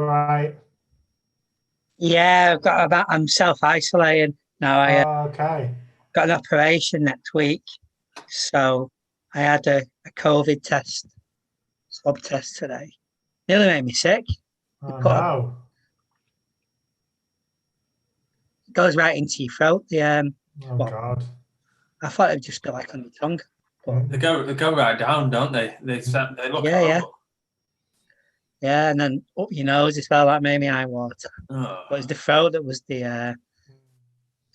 You all right? Yeah, I'm self-isolating now. I Oh, okay. got an operation next week, so I had a COVID swab test today. Nearly made me sick. They Oh put a, no. it goes right into your throat. Oh Well, God. I thought it'd just be like on your tongue, but Mm, They go right down, don't they? mm. They look yeah, horrible. yeah, and then up your nose as well. That made me eye water. But it's Oh. the throat that was the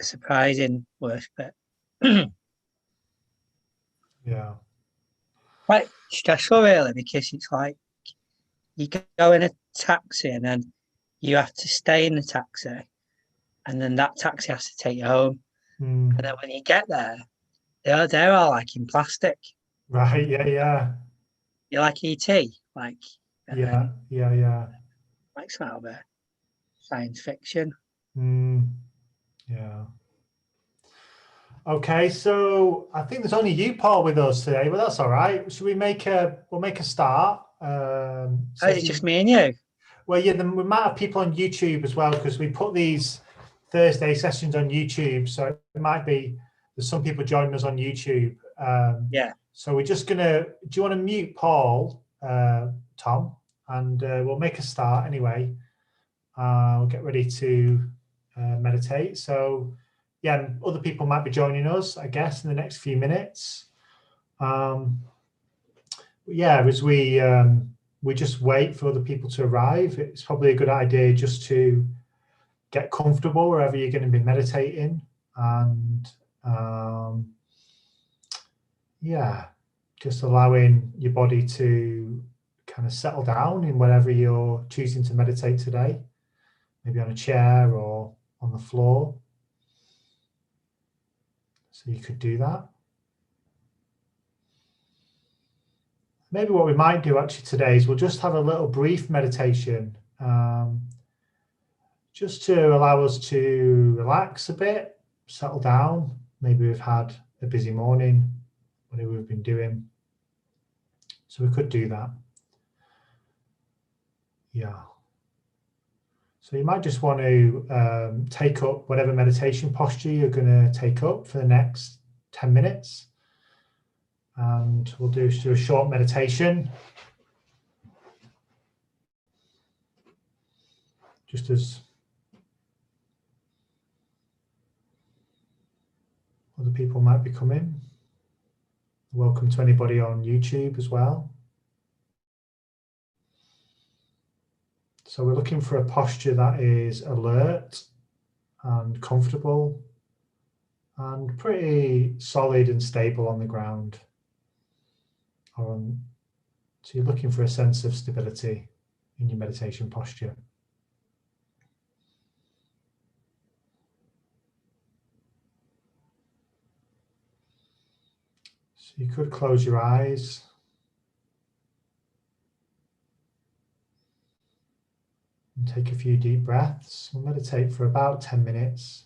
surprising worst bit. Yeah. Quite stressful, really, because it's like you go in a taxi and then you have to stay in the taxi, and then that taxi has to take you home. And Mm. then when you get there, they're all like in plastic. Right. Yeah. Yeah. You like ET, Yeah. um, Yeah. Yeah. like sort of a science fiction. Mm. Yeah. Okay. So I think there's only you, Paul, with us today, but that's all right. Should we we'll make a start. Oh, So it's just me and you. well, yeah, then we might have people on YouTube as well because we put these Thursday sessions on YouTube. So it might be there's some people joining us on YouTube. Yeah. So we're just gonna. Do you want to mute Paul, Tom, and we'll make a start anyway. We'll get ready to meditate. So yeah, other people might be joining us, I guess, in the next few minutes. Yeah, as we just wait for other people to arrive, it's probably a good idea just to get comfortable wherever you're going to be meditating, and yeah, just allowing your body to kind of settle down in whatever you're choosing to meditate today, maybe on a chair or on the floor. So you could do that. Maybe what we might do actually today is we'll just have a little brief meditation, just to allow us to relax a bit, settle down. Maybe we've had a busy morning, whatever we've been doing. So we could do that. Yeah. So you might just want to take up whatever meditation posture you're going to take up for the next 10 minutes. And we'll do a short meditation. Just as other people might be coming. Welcome to anybody on YouTube as well. So we're looking for a posture that is alert and comfortable and pretty solid and stable on the ground. So you're looking for a sense of stability in your meditation posture. So you could close your eyes. And take a few deep breaths. We'll meditate for about 10 minutes.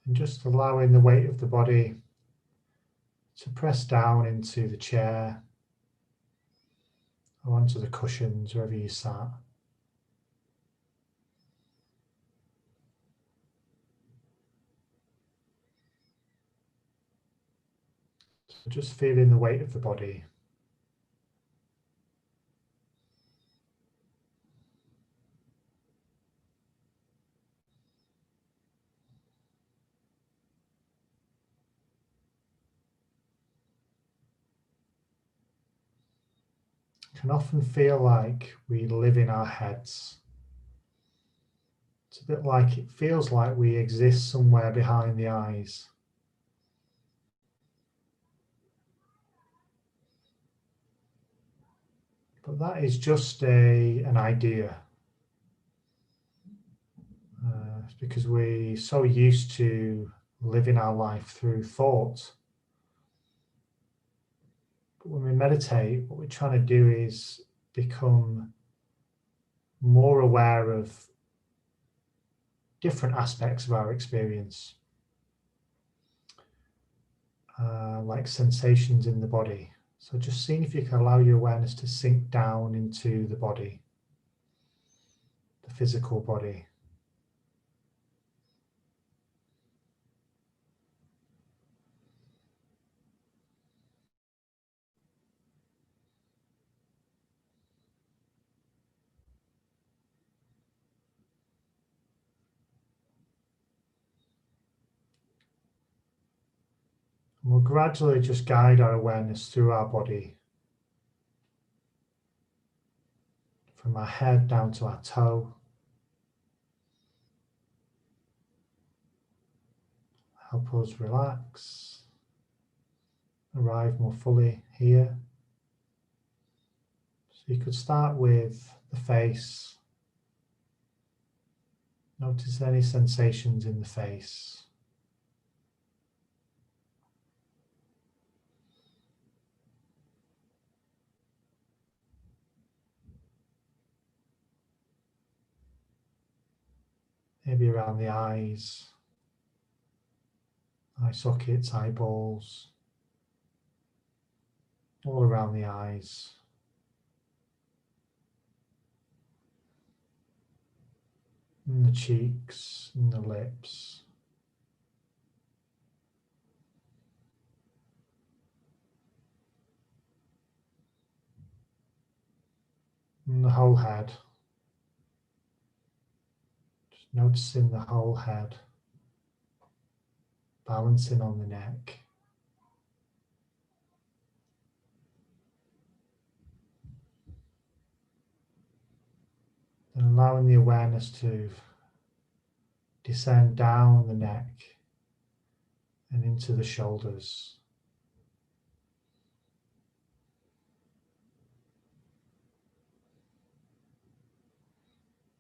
And just allowing the weight of the body to press down into the chair or onto the cushions wherever you sat. So just feeling the weight of the body. It can often feel like we live in our heads. It's a bit like it feels like we exist somewhere behind the eyes. But that is just an idea. because we're so used to living our life through thought. But when we meditate, what we're trying to do is become more aware of different aspects of our experience, like sensations in the body. So just seeing if you can allow your awareness to sink down into the body, the physical body. And we'll gradually just guide our awareness through our body, from our head down to our toe. Help us relax, arrive more fully here. So you could start with the face. Notice any sensations in the face. Maybe around the eyes, eye sockets, eyeballs, all around the eyes. In the cheeks, in the lips. In the whole head. Just noticing the whole head. Balancing on the neck. And allowing the awareness to descend down the neck and into the shoulders.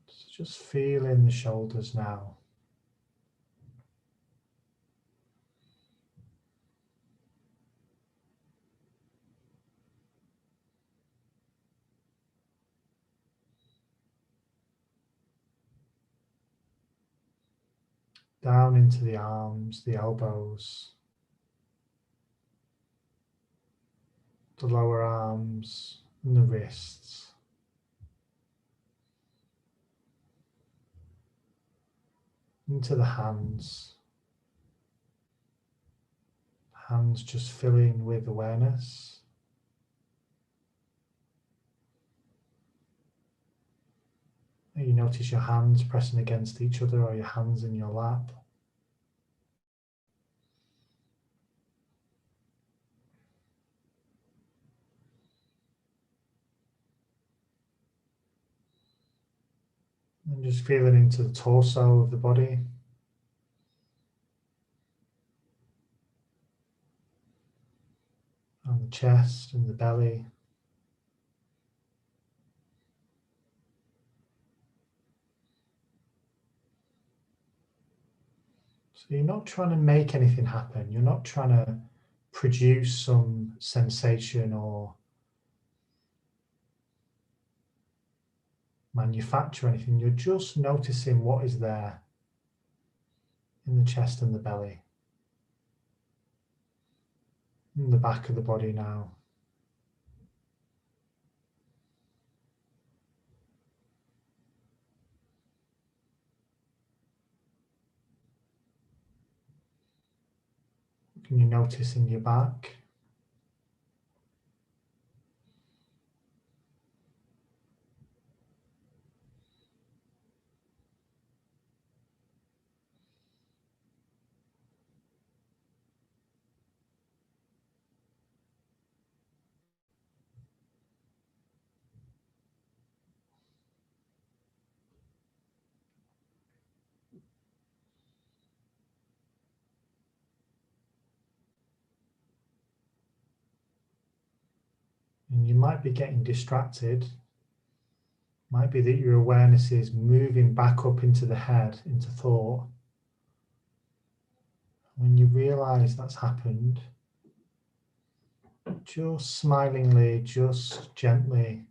So just feeling the shoulders now. Down into the arms, the elbows, the lower arms and the wrists. Into the hands. Hands just filling with awareness. You notice your hands pressing against each other or your hands in your lap. And just feeling into the torso of the body. And the chest and the belly. So you're not trying to make anything happen. You're not trying to produce some sensation or manufacture anything. You're just noticing what is there in the chest and the belly. In the back of the body now. What can you notice in your back? And you might be getting distracted Might be that your awareness is moving back up into the head, into thought. When you realize that's happened, just smilingly, just gently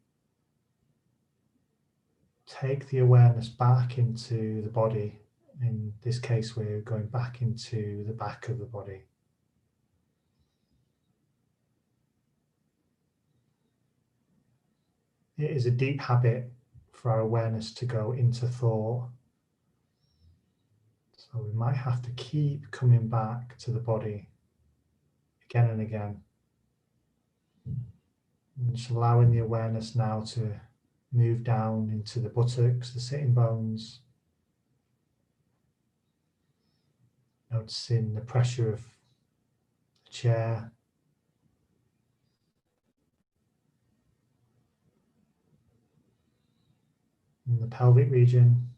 take the awareness back into the body. In this case, we're going back into the back of the body. It is a deep habit for our awareness to go into thought. So we might have to keep coming back to the body again and again. And just allowing the awareness now to move down into the buttocks, the sitting bones. Noticing the pressure of the chair. In the pelvic region.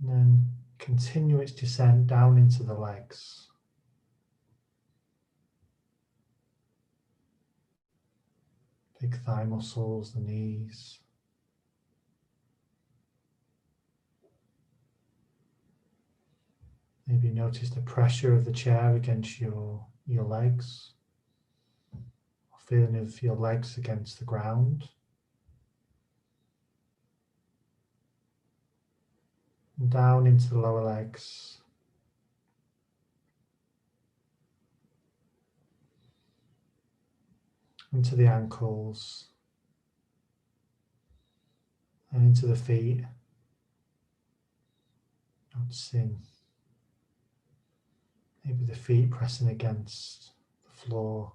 And then continue its descent down into the legs. Big thigh muscles, the knees. Maybe notice the pressure of the chair against your legs. Or feeling of your legs against the ground. And down into the lower legs. Into the ankles. And into the feet. Noticing maybe the feet pressing against the floor.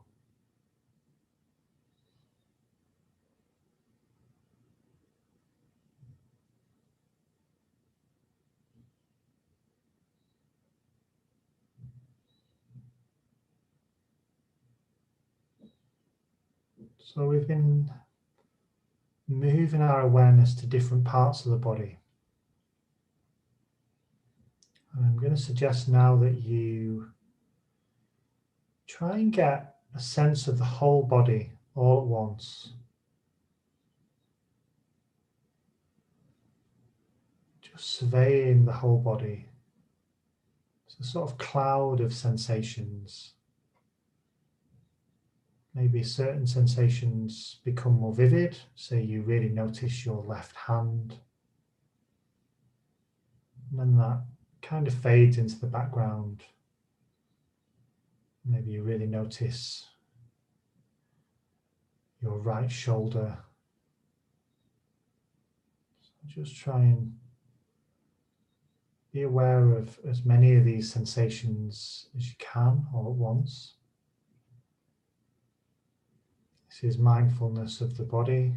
So we've been moving our awareness to different parts of the body. And I'm going to suggest now that you try and get a sense of the whole body all at once. Just surveying the whole body. It's a sort of cloud of sensations. Maybe certain sensations become more vivid, so you really notice your left hand. And then that kind of fades into the background. Maybe you really notice your right shoulder. So just try and be aware of as many of these sensations as you can all at once. This is mindfulness of the body.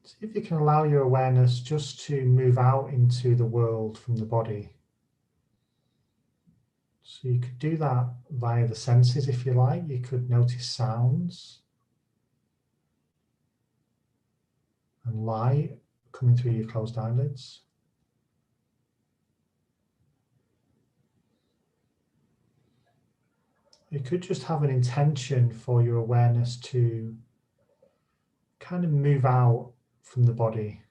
See if you can allow your awareness just to move out into the world from the body. So you could do that via the senses if you like. You could notice sounds and light coming through your closed eyelids. You could just have an intention for your awareness to kind of move out from the body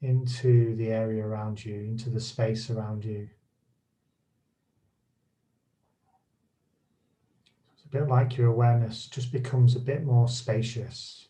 into the area around you, into the space around you. It's a bit like your awareness just becomes a bit more spacious.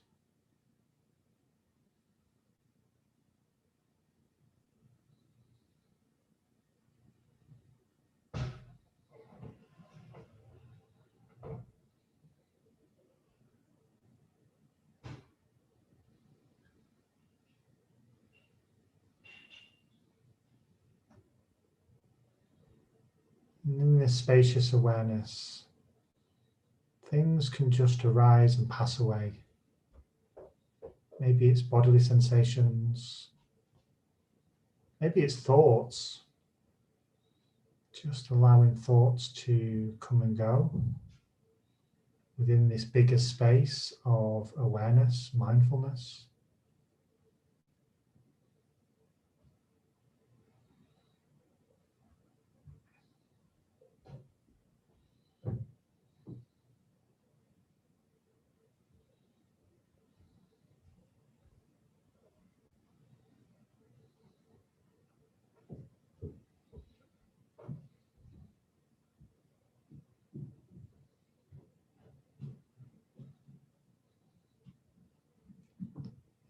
And in this spacious awareness, things can just arise and pass away. Maybe it's bodily sensations, maybe it's thoughts, just allowing thoughts to come and go within this bigger space of awareness, mindfulness.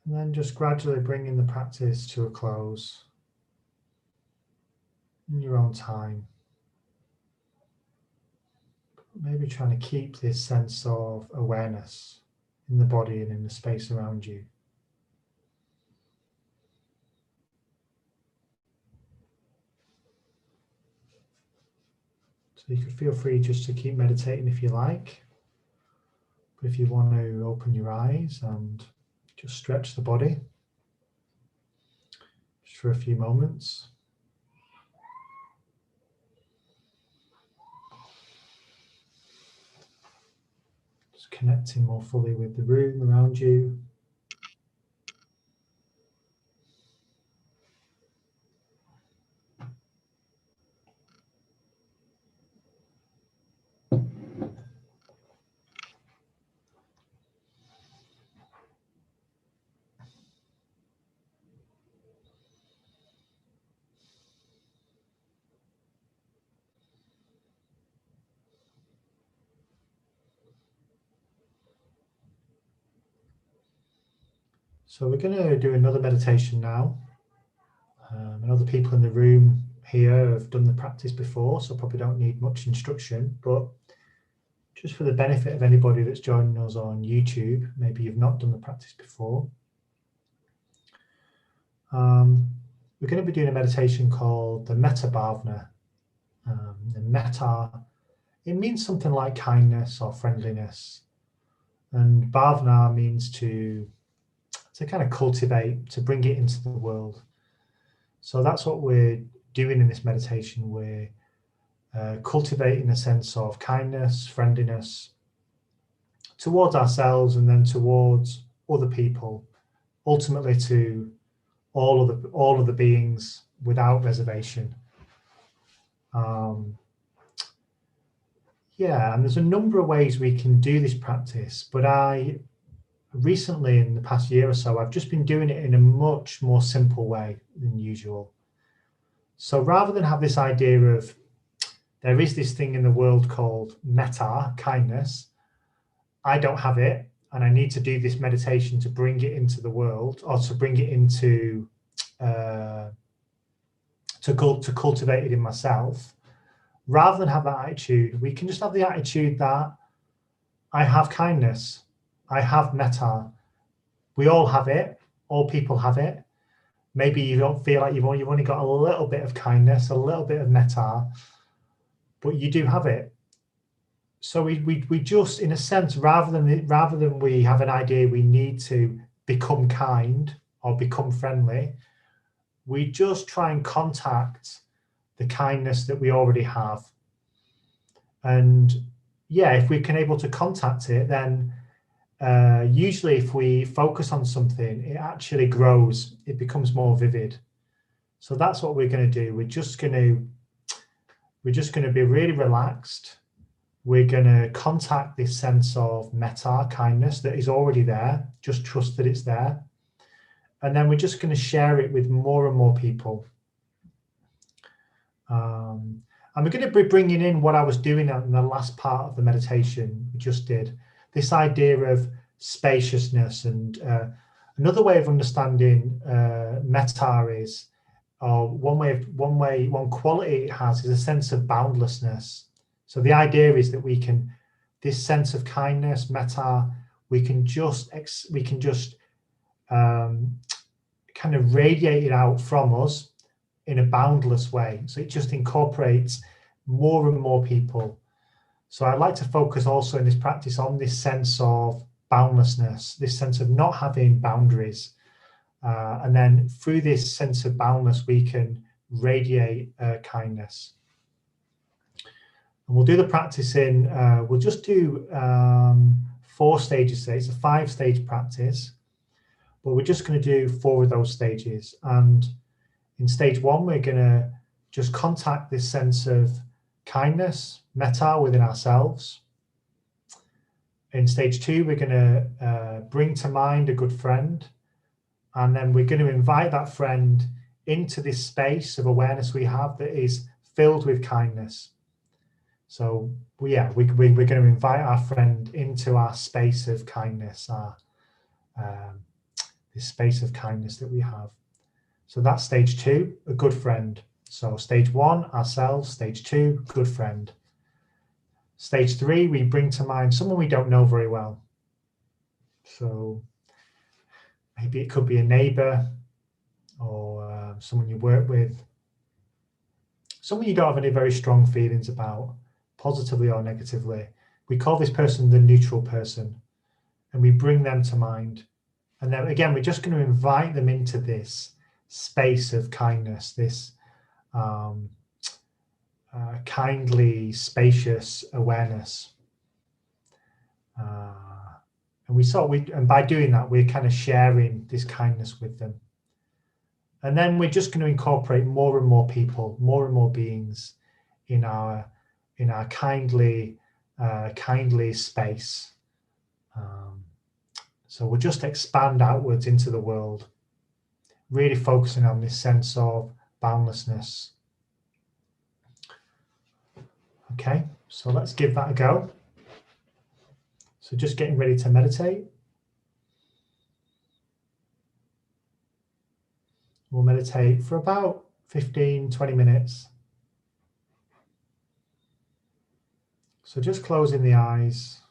And then just gradually bringing the practice to a close in your own time. Maybe trying to keep this sense of awareness in the body and in the space around you. So you could feel free just to keep meditating if you like. But if you want to open your eyes and just stretch the body just for a few moments. Just connecting more fully with the room around you. So we're going to do another meditation now. I know the people in the room here have done the practice before, so probably don't need much instruction, but just for the benefit of anybody that's joining us on YouTube, maybe you've not done the practice before. We're going to be doing a meditation called the Metta Bhavana. The metta, it means something like kindness or friendliness. And bhavana means to kind of cultivate, to bring it into the world. So that's what we're doing in this meditation. We're cultivating a sense of kindness, friendliness towards ourselves and then towards other people, ultimately to all of the beings without reservation. Yeah, and there's a number of ways we can do this practice, but I recently, in the past year or so, I've just been doing it in a much more simple way than usual. So rather than have this idea of there is this thing in the world called metta, kindness, I don't have it, and I need to do this meditation to bring it into the world, or to bring it into to cultivate it in myself. Rather than have that attitude, we can just have the attitude that I have kindness, I have metta. We all have it. All people have it. Maybe you don't feel like you've only got a little bit of kindness, a little bit of metta, but you do have it. So we just, in a sense, rather than we have an idea we need to become kind or become friendly, we just try and contact the kindness that we already have. And yeah, if we can able to contact it, then usually if we focus on something, it actually grows, it becomes more vivid. So that's what we're going to do. We're just going to be really relaxed. We're going to contact this sense of metta, kindness, that is already there. Just trust that it's there. And then we're just going to share it with more and more people. And we're going to be bringing in what I was doing in the last part of the meditation we just did, this idea of spaciousness. And another way of understanding metta is, one quality it has is a sense of boundlessness. So the idea is that we can, this sense of kindness, metta, we can just kind of radiate it out from us in a boundless way. So it just incorporates more and more people. So I'd like to focus also in this practice on this sense of boundlessness, this sense of not having boundaries. And then through this sense of boundless, we can radiate kindness. And we'll do the practice in, we'll just do 4 stages today. It's a 5-stage practice, but we're just going to do 4 of those stages. And in stage 1, we're going to just contact this sense of kindness, metta within ourselves. In stage 2, we're going to bring to mind a good friend. And then we're going to invite that friend into this space of awareness we have that is filled with kindness. So we're going to invite our friend into our space of kindness, this space of kindness that we have. So that's stage 2, a good friend. So stage 1, ourselves. Stage 2, good friend. Stage 3, we bring to mind someone we don't know very well. So maybe it could be a neighbor or someone you work with, someone you don't have any very strong feelings about, positively or negatively. We call this person the neutral person, and we bring them to mind. And then again, we're just going to invite them into this space of kindness, this kindly, spacious awareness. And by doing that, we're kind of sharing this kindness with them. And then we're just going to incorporate more and more people, more and more beings in our kindly space. So we'll just expand outwards into the world, really focusing on this sense of boundlessness. Okay, so let's give that a go. So just getting ready to meditate. We'll meditate for about 15-20 minutes. So just closing the eyes.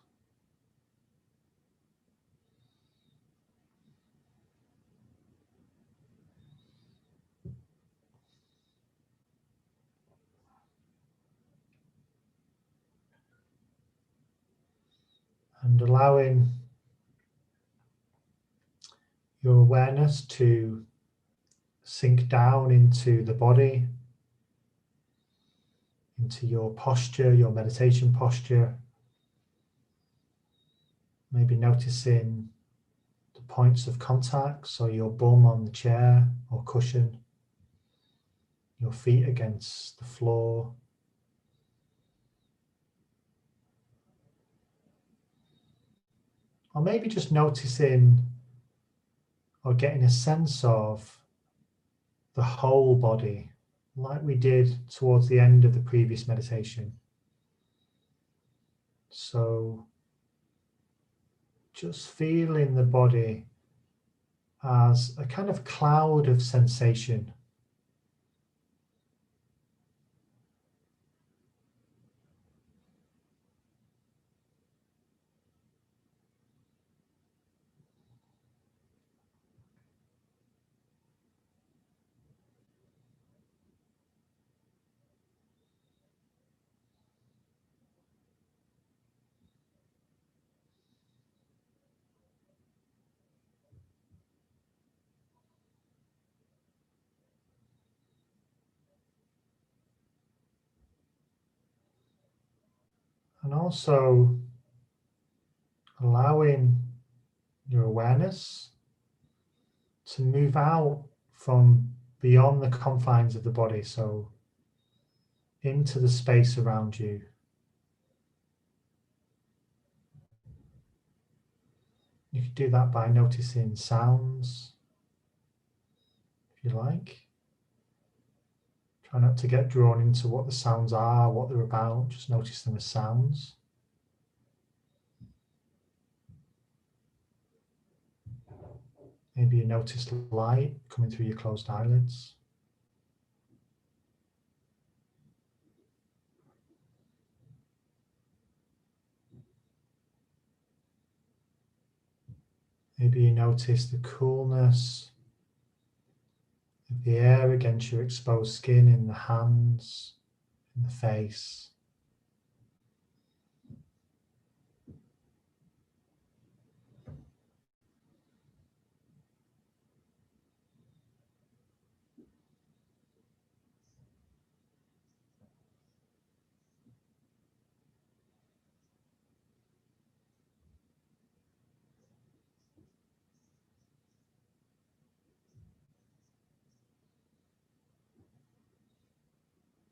And allowing your awareness to sink down into the body, into your posture, your meditation posture. Maybe noticing the points of contact, so your bum on the chair or cushion, your feet against the floor. Or maybe just noticing or getting a sense of the whole body, like we did towards the end of the previous meditation. So just feeling the body as a kind of cloud of sensation. And also allowing your awareness to move out from beyond the confines of the body, so into the space around you. You can do that by noticing sounds, if you like. Try not to get drawn into what the sounds are, what they're about, just notice them as sounds. Maybe you notice light coming through your closed eyelids. Maybe you notice the coolness of the air against your exposed skin in the hands, in the face.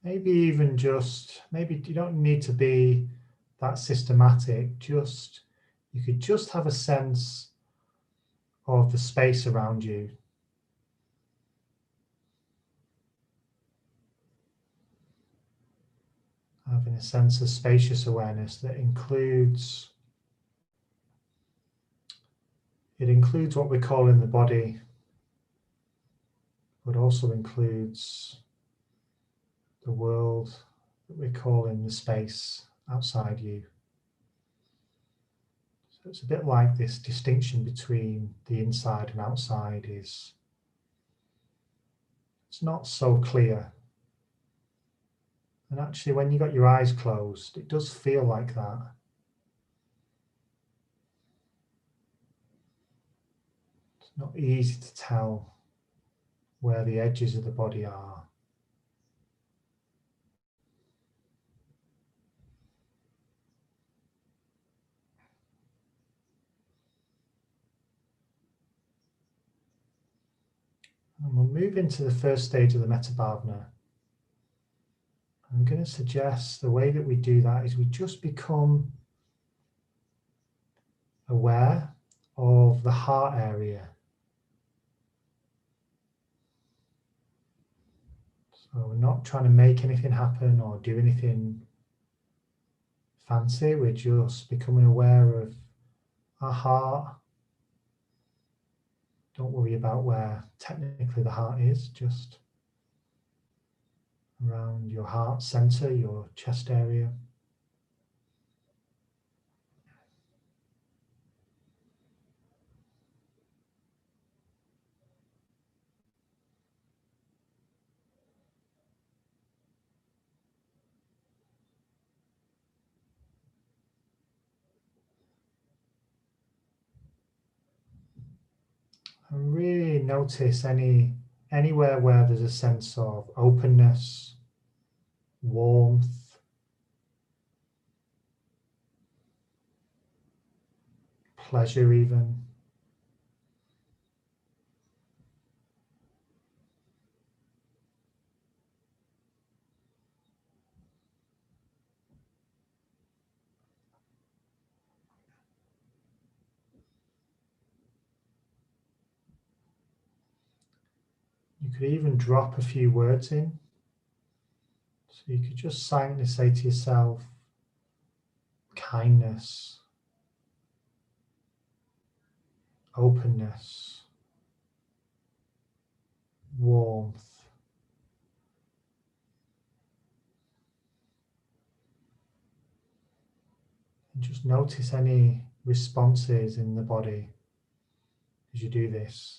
maybe even just, maybe you don't need to be that systematic, just you could just have a sense of the space around you. Having a sense of spacious awareness that includes, it includes what we call in the body, but also includes the world that we call in the space outside you. So it's a bit like this distinction between the inside and outside is, it's not so clear. And actually, when you got your eyes closed, it does feel like that. It's not easy to tell where the edges of the body are. And we'll move into the first stage of the Metta Bhavana. I'm going to suggest the way that we do that is we just become aware of the heart area. So we're not trying to make anything happen or do anything fancy. We're just becoming aware of our heart. Don't worry about where technically the heart is, just around your heart center, your chest area. And really notice anywhere where there's a sense of openness, warmth, pleasure even. You could even drop a few words in. So you could just silently say to yourself, kindness, openness, warmth. And just notice any responses in the body as you do this.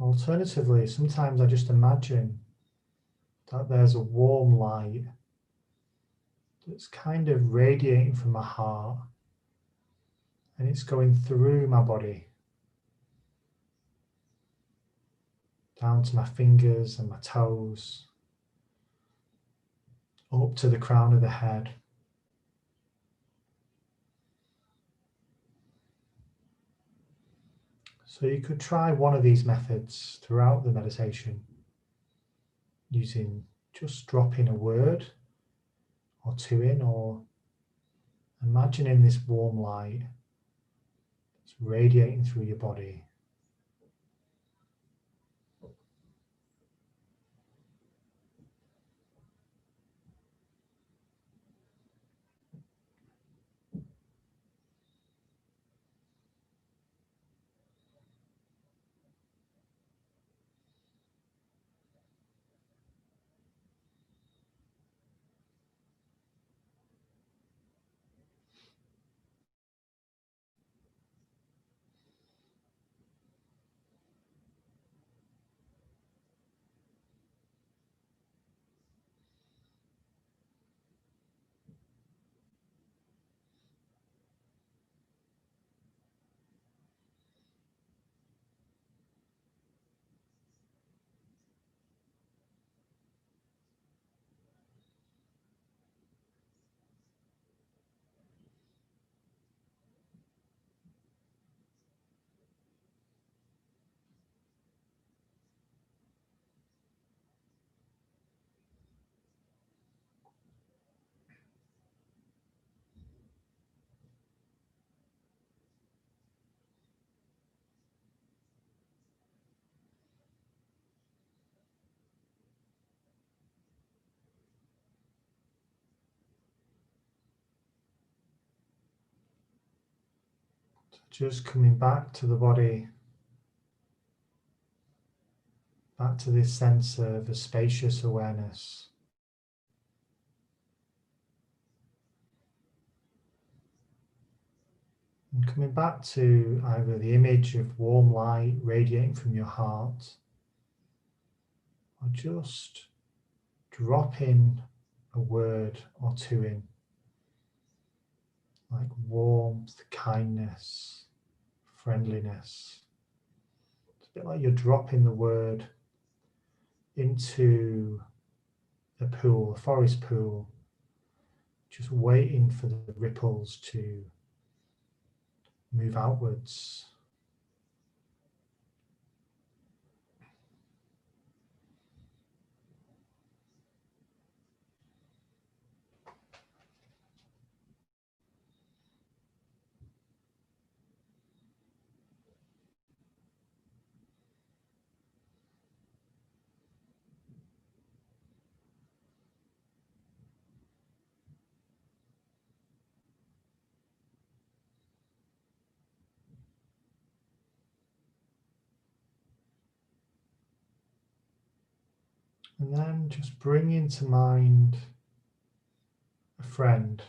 Alternatively, sometimes I just imagine that there's a warm light that's kind of radiating from my heart and it's going through my body, down to my fingers and my toes, up to the crown of the head. So you could try one of these methods throughout the meditation, using just dropping a word or two in, or imagining this warm light that's radiating through your body. Just coming back to the body, back to this sense of a spacious awareness. And coming back to either the image of warm light radiating from your heart, or just dropping a word or two in, like warmth, kindness, friendliness. It's a bit like you're dropping the word into a pool, a forest pool, just waiting for the ripples to move outwards. And then just bring into mind a friend,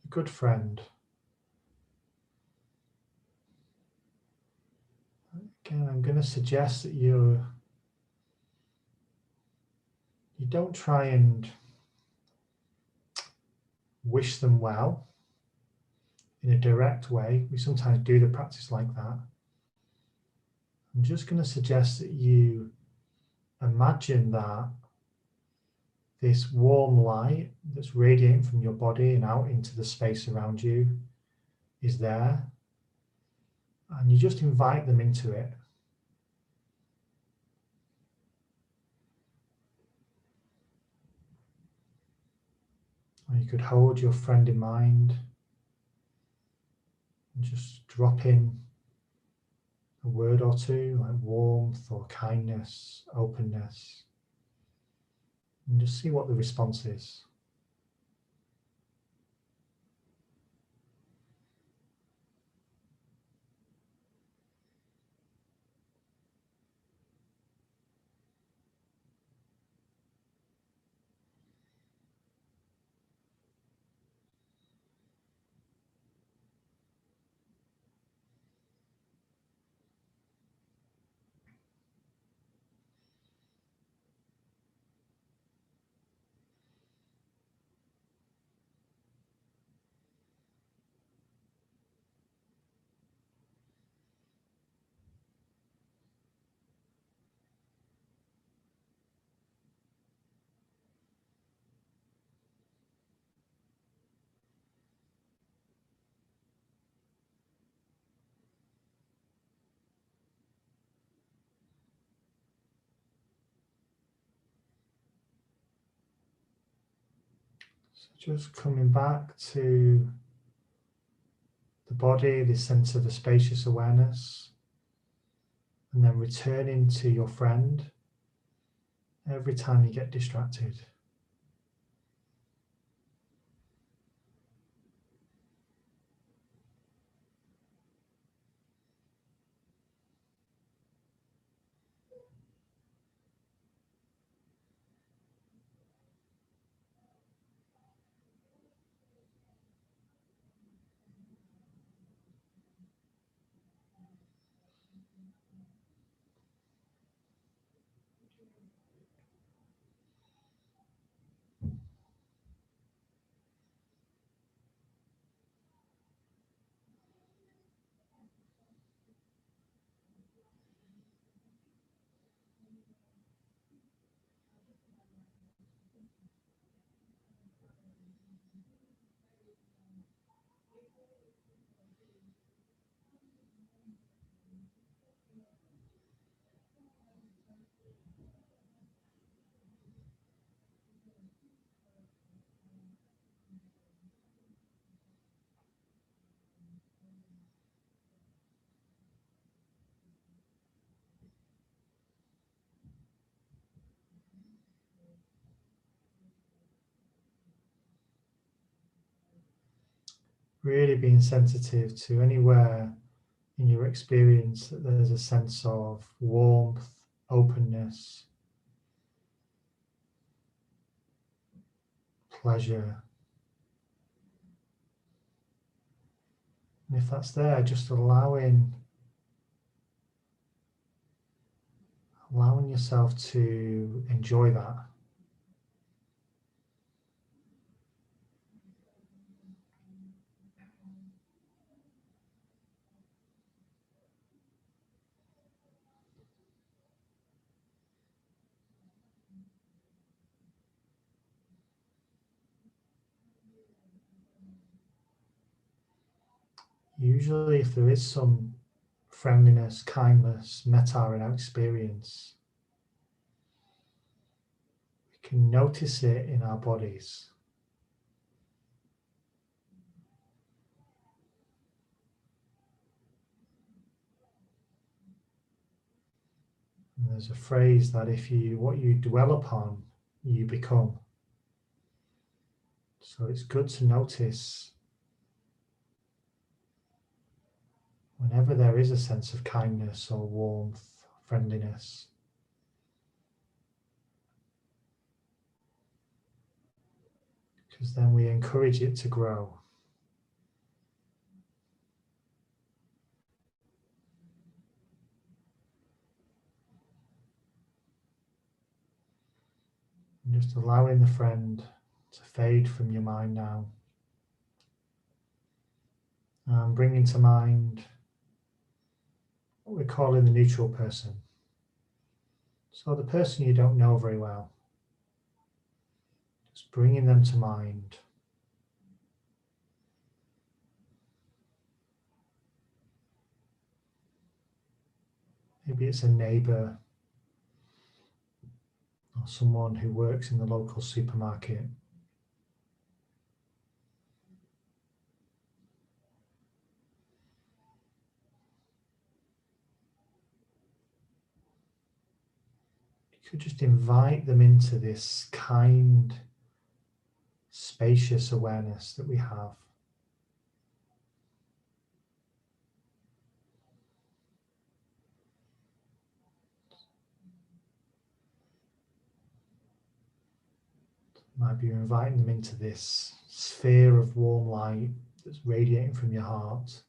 a good friend. Again, I'm going to suggest that you don't try and wish them well in a direct way. We sometimes do the practice like that. I'm just going to suggest that you imagine that this warm light that's radiating from your body and out into the space around you is there, and you just invite them into it. Or you could hold your friend in mind and just drop in a word or two like warmth or kindness, openness, and just see what the response is. So just coming back to the body, this sense of a spacious awareness, and then returning to your friend every time you get distracted. Really being sensitive to anywhere in your experience that there's a sense of warmth, openness, pleasure. And if that's there, just allowing yourself to enjoy that. Usually, if there is some friendliness, kindness, metta in our experience, we can notice it in our bodies. And there's a phrase that what you dwell upon, you become. So it's good to notice whenever there is a sense of kindness or warmth, friendliness. Because then we encourage it to grow. And just allowing the friend to fade from your mind now. And bringing to mind what we're calling the neutral person. So the person you don't know very well. Just bringing them to mind. Maybe it's a neighbour or someone who works in the local supermarket. You could just invite them into this kind, spacious awareness that we have. Might be inviting them into this sphere of warm light that's radiating from your heart.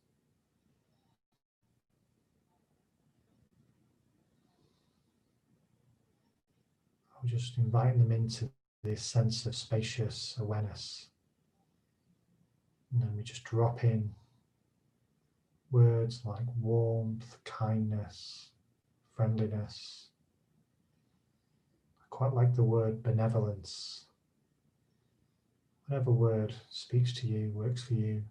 Or just inviting them into this sense of spacious awareness. And then we just drop in words like warmth, kindness, friendliness. I quite like the word benevolence. Whatever word speaks to you, works for you.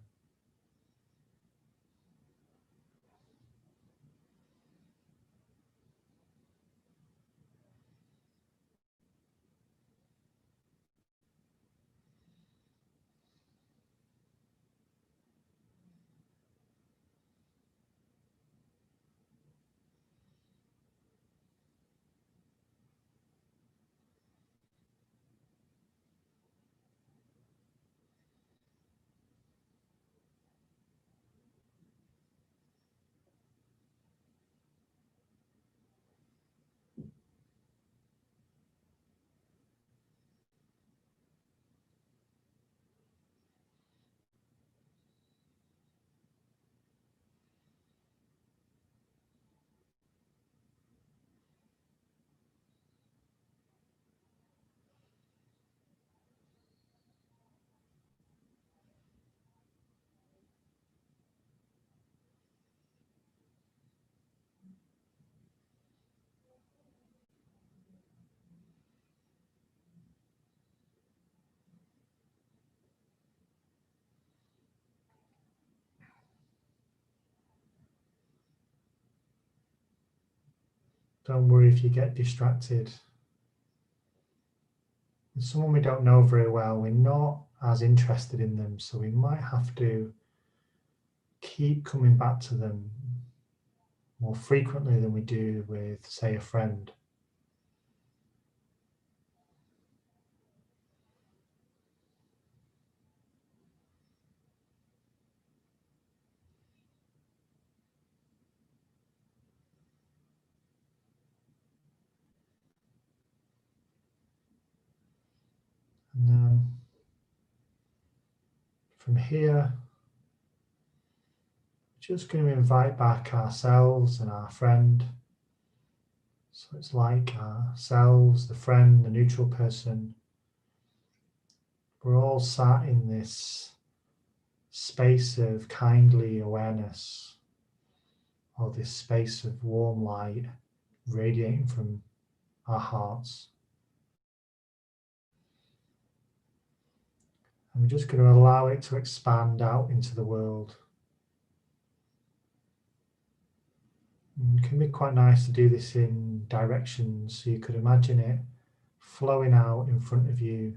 Don't worry if you get distracted. With someone we don't know very well, we're not as interested in them, so we might have to keep coming back to them more frequently than we do with, say, a friend. from here, just going to invite back ourselves and our friend. So it's like ourselves, the friend, the neutral person. We're all sat in this space of kindly awareness, or this space of warm light radiating from our hearts. And we're just going to allow it to expand out into the world. And it can be quite nice to do this in directions, so you could imagine it flowing out in front of you,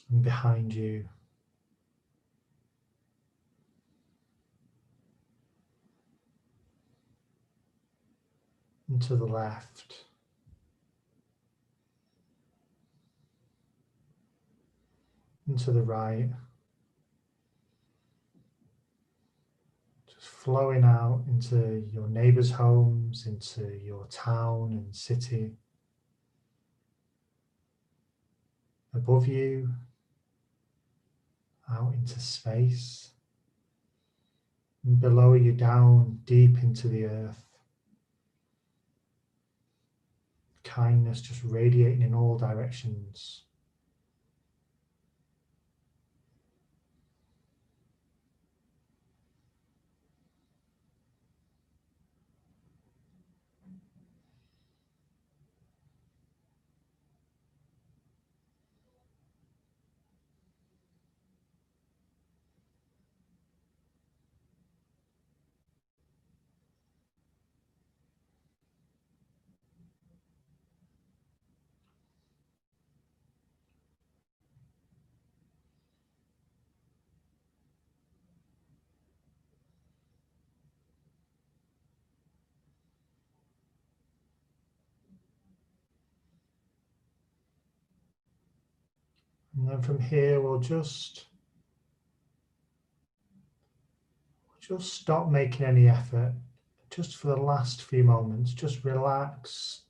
and behind you, and to the left, and to the right. Just flowing out into your neighbours' homes, into your town and city, above you, out into space, and below you, down deep into the earth. Kindness just radiating in all directions. And then from here, we'll just stop making any effort. Just for the last few moments, just relax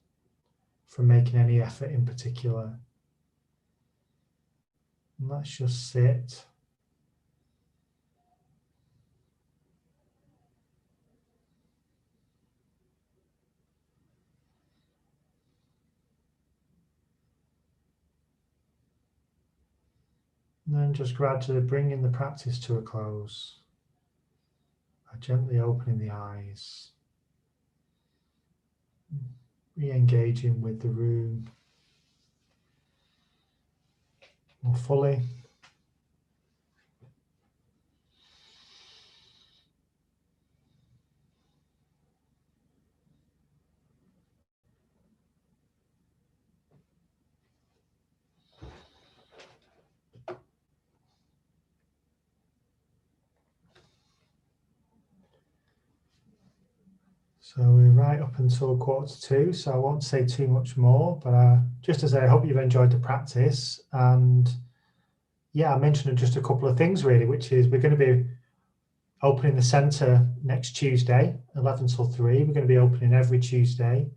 from making any effort in particular. And let's just sit. And then just gradually bringing the practice to a close by gently opening the eyes, re-engaging with the room more fully. So we're right up until 1:45, so I won't say too much more, but just to say, I hope you've enjoyed the practice. And yeah, I mentioned just a couple of things really, which is we're going to be opening the centre next Tuesday, 11 till 3. We're going to be opening every Tuesday,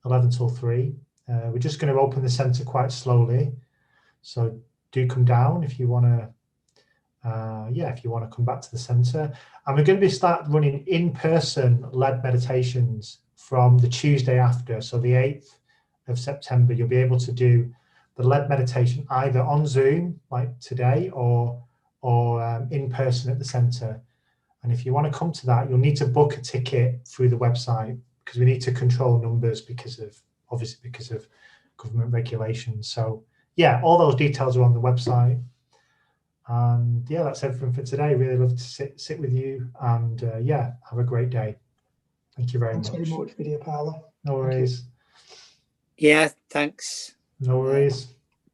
11 till 3. We're just going to open the centre quite slowly. So do come down if you want to, if you want to come back to the centre. And we're going to start running in-person led meditations from the Tuesday after. So the 8th of September, you'll be able to do the led meditation either on Zoom, like today, or in person at the centre. And if you want to come to that, you'll need to book a ticket through the website, because we need to control numbers because of government regulations. So yeah, all those details are on the website. And yeah, that's everything for today. Really love to sit with you, and have a great day. Thank you very much. Thanks very much, Vidyapala. No worries. Yeah, thanks. No worries.